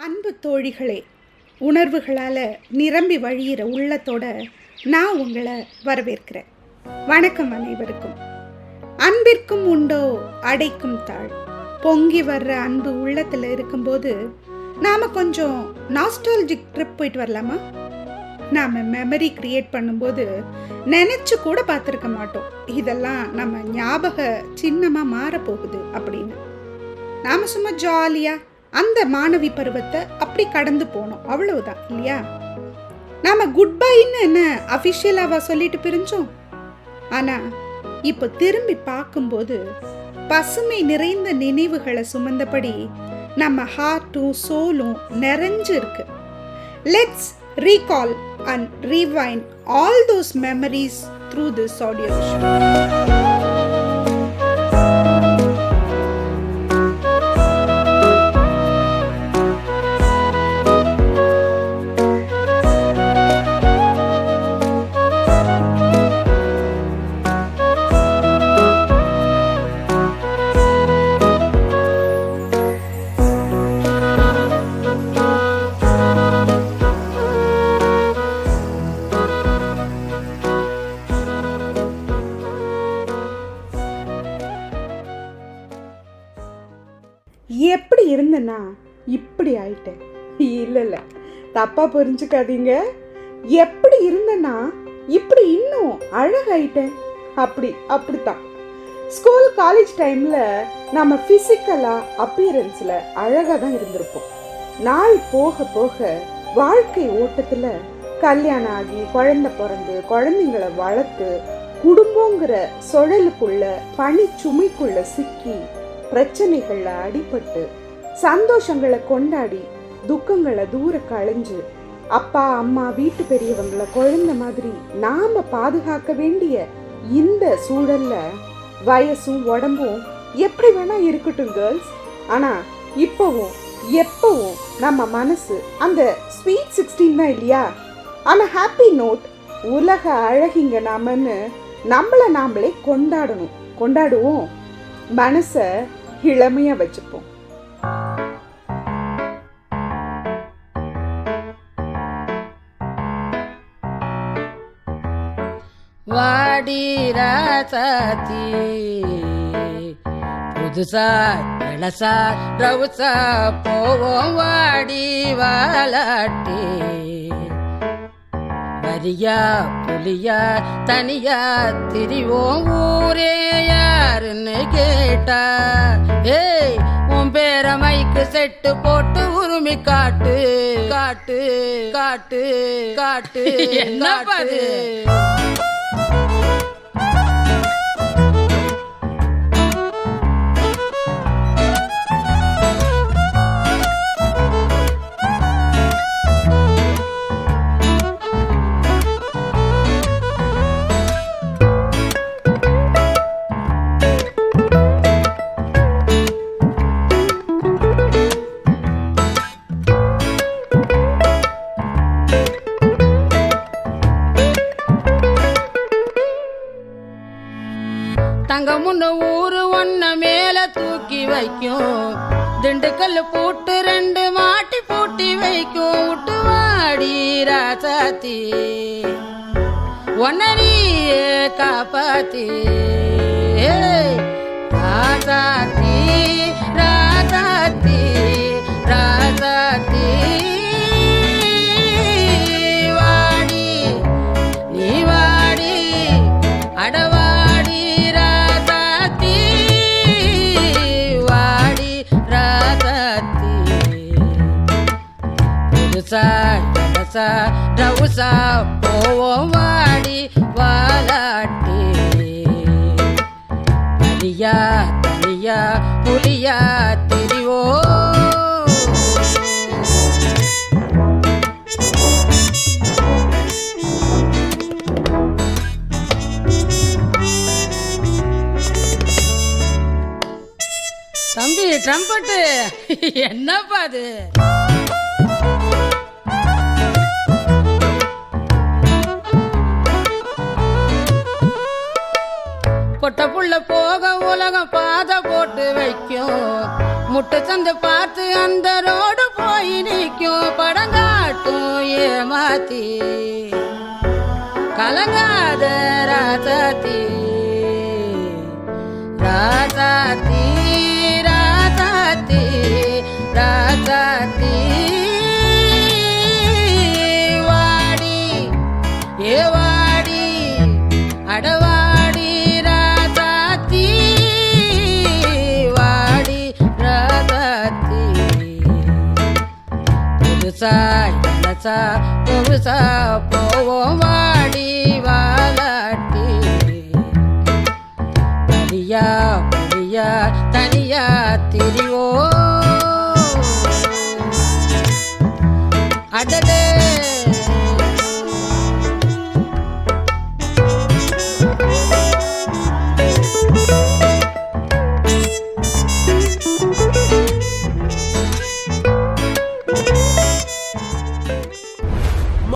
அன்பு தோழிகளே, உணர்வுகளால் நிரம்பி வழியிற உள்ளத்தோட நான் உங்களை வரவேற்கிறேன். வணக்கம் அனைவருக்கும். அன்பிற்கும் உண்டோ அடைக்கும் தாழ். பொங்கி வர்ற அன்பு உள்ளத்தில் இருக்கும்போது நாம் கொஞ்சம் நாஸ்டாலஜிக் ட்ரிப் போயிட்டு வரலாமா? நாம் மெமரி கிரியேட் பண்ணும்போது நினச்சி கூட பார்த்துருக்க மாட்டோம், இதெல்லாம் நம்ம ஞாபக சின்னமாக மாறப்போகுது அப்படின்னு. நாம் சும்மா ஜாலியாக அந்த மாணவி பருவத்தை அப்படி கடந்து போனோம், அவ்வளவுதான் இல்லையா? நாம குட் பைன்னு என்ன அஃபிஷியலாவா சொல்லிட்டு பிரிஞ்சோம்? ஆனா இப்போ திரும்பி பார்க்கும்போது பசுமை நிறைந்த நினைவுகளை சுமந்தபடி நம்ம ஹார்ட்டும் சோலும் நிறைஞ்சு இருக்கு. Let's recall and rewind all those memories through this audio vision. எப்படி இருந்தேன்னா இப்படி ஆயிட்டேன். இல்லை, தப்பா புரிஞ்சுக்காதீங்க. எப்படி இருந்தேன்னா இப்படி இன்னும் அழகாயிட்டேன். அப்படித்தான். ஸ்கூல் காலேஜ் டைம்ல நம்ம பிசிக்கலா அப்பியரன்ஸ்ல அழகா தான் இருந்திருப்போம். நாள் போக போக வாழ்க்கை ஓட்டத்துல கல்யாணம் ஆகி குழந்தை பிறந்து குழந்தைங்களை வளர்த்து குடும்பங்கிற சுழலுக்குள்ள பனி சுமைக்குள்ள சிக்கி பிரச்சனைகள்ல அடிபட்டு சந்தோஷங்களை கொண்டாடி துக்கங்களை தூர களைஞ்சு அப்பா அம்மா வீட்டு பெரியவங்களை குழந்தை மாதிரி நாம பாதுகாக்க வேண்டிய இந்த சூழல்ல வயசும் உடம்பும் எப்படி வேணா இருக்கட்டும் கேர்ள்ஸ், ஆனா இப்பவும் எப்பவும் நம்ம மனசு அந்த ஸ்வீட் 16 தான் இல்லையா? ஆனா ஹாப்பி நோட், உலக அழகிங்க நாமன்னு நம்மளை நாமளே கொண்டாடுவோம். மனசை இளமையா வச்சுப்போம். வாடி ராசாத்தி புதுசா இளசா ரவுசா போவோம் வாடி வாலாட்டி. வரியா புலியா தனியா திரிவோம் ஊரே யாருன்னு கேட்டா. ஏய், உன் பேர மைக்கு செட்டு போட்டு உரிமை காட்டு காட்டு காட்டு காட்டு என்ன பாரு. தங்க முன்ன ஊரு ஒன்ன மேல தூக்கி வைக்கும், திண்டுக்கல் பூட்டு 2 மாட்டி பூட்டி வைக்கும். விட்டு வாடி ராசாத்தி ஒன்ன நீயே காப்பாத்தி. ராசாத்தி ராசாத்தி ராசாத்தி வாடி நீ வாடி அடவா ரவுசா போவோம் வாடி வாலாட்டி. தனியா தனியா புலியா திரிவோ. தம்பி ட்ரம்பட்டு என்னப்பா அது? பொட்ட புள்ள போக உலகம் பாதை போட்டு வைக்கும். முட்டை சந்தை பார்த்து அந்த ரோடு போயினே ராசாத்தி கலங்காத ராசாத்தி ராசாத்தி ராசாத்தி ராசாத்தி வாடி ஏ வாடி அடவாடி ராசாத்தி வாடி ராசாத்தி புதுசா இளசா புதுசா போவோம் வாடி வாலாட்டி தனியா தனியா திரிவோம்